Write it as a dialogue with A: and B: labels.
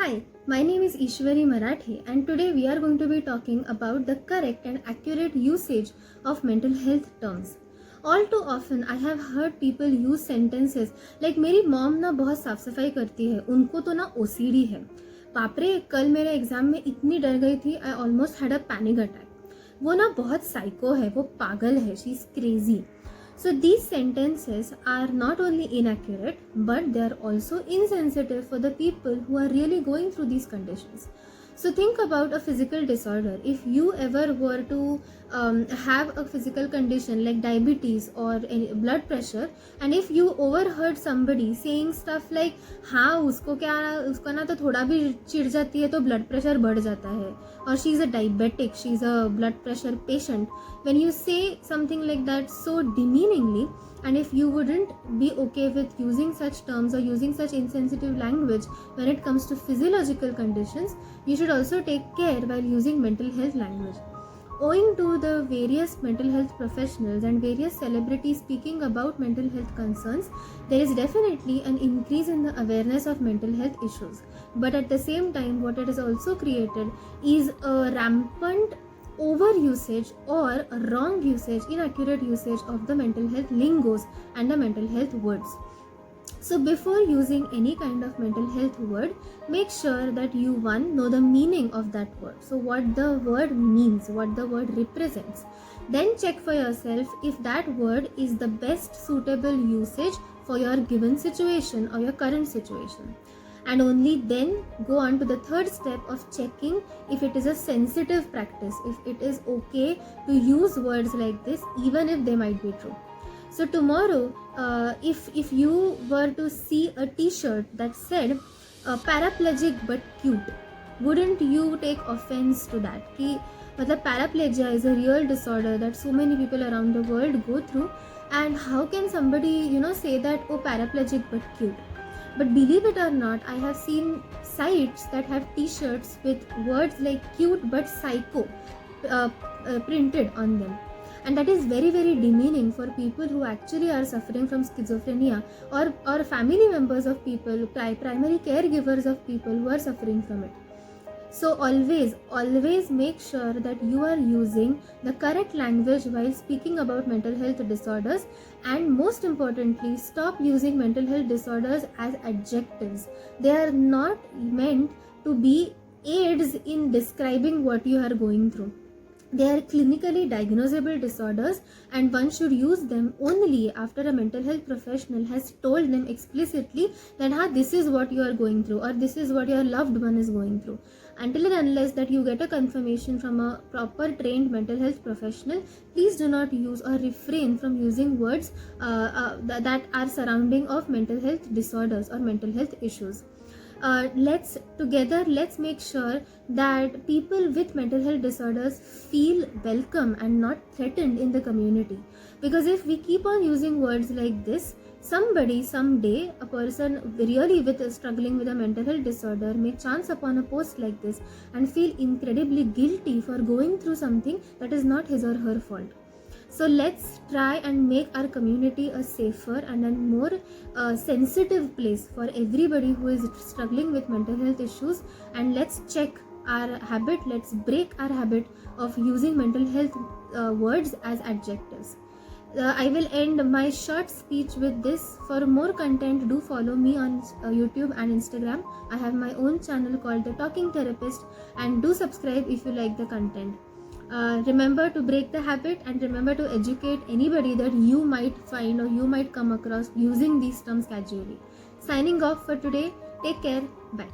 A: Hi, my name is Ishwari Marathi and today we are going to be talking about the correct and accurate usage of mental health terms. All too often I have heard people use sentences like मेरी mom ना बहुत साफ सफाई करती है, उनको तो ना OCD है. बाप रे, कल मेरे एग्जाम में इतनी डर गई थी, I almost had a panic attack. वो ना बहुत साइको है, वो पागल है, she is crazy. So these sentences are not only inaccurate, but they are also insensitive for the people who are really going through these conditions. So think about a physical disorder. If you ever were to have a physical condition like diabetes or any blood pressure, and if you overheard somebody saying stuff like हाँ उसको क्या उसका ना तो थोड़ा भी चिढ़ जाती है तो ब्लड प्रेशर बढ़ जाता है, or she is a diabetic, she is a blood pressure patient, when you say something like that so demeaningly, and if you wouldn't be okay with using such terms or using such insensitive language when it comes to physiological conditions, you should also take care while using mental health language. Owing to the various mental health professionals and various celebrities speaking about mental health concerns, there is definitely an increase in the awareness of mental health issues. But at the same time, what it has also created is a rampant overusage or wrong usage, inaccurate usage of the mental health lingos and the mental health words. So before using any kind of mental health word, make sure that you know the meaning of that word. So what the word means, what the word represents. Then check for yourself if that word is the best suitable usage for your given situation or your current situation. And only then go on to the third step of checking if it is a sensitive practice, if it is okay to use words like this even if they might be true. So tomorrow, if you were to see a t-shirt that said paraplegic but cute, wouldn't you take offense to that? कि मतलब paraplegia is a real disorder that so many people around the world go through, and how can somebody say that oh paraplegic but cute? But believe it or not, I have seen sites that have t-shirts with words like cute but psycho printed on them. And that is very, very demeaning for people who actually are suffering from schizophrenia or family members of people, primary caregivers of people who are suffering from it. So always make sure that you are using the correct language while speaking about mental health disorders, and most importantly, stop using mental health disorders as adjectives. They are not meant to be aids in describing what you are going through. They are clinically diagnosable disorders, and one should use them only after a mental health professional has told them explicitly that this is what you are going through or this is what your loved one is going through. Until and unless that you get a confirmation from a proper trained mental health professional, please do not use or refrain from using words that are surrounding of mental health disorders or mental health issues. Let's make sure that people with mental health disorders feel welcome and not threatened in the community, because if we keep on using words like this, somebody someday, a person really struggling with a mental health disorder, may chance upon a post like this and feel incredibly guilty for going through something that is not his or her fault. So let's try and make our community a safer and a more sensitive place for everybody who is struggling with mental health issues, and let's check our habit, let's break our habit of using mental health words as adjectives. I will end my short speech with this. For more content, do follow me on YouTube and Instagram. I have my own channel called The Talking Therapist, and do subscribe if you like the content. Remember to break the habit, and remember to educate anybody that you might find or you might come across using these terms casually. Signing off for today. Take care. Bye.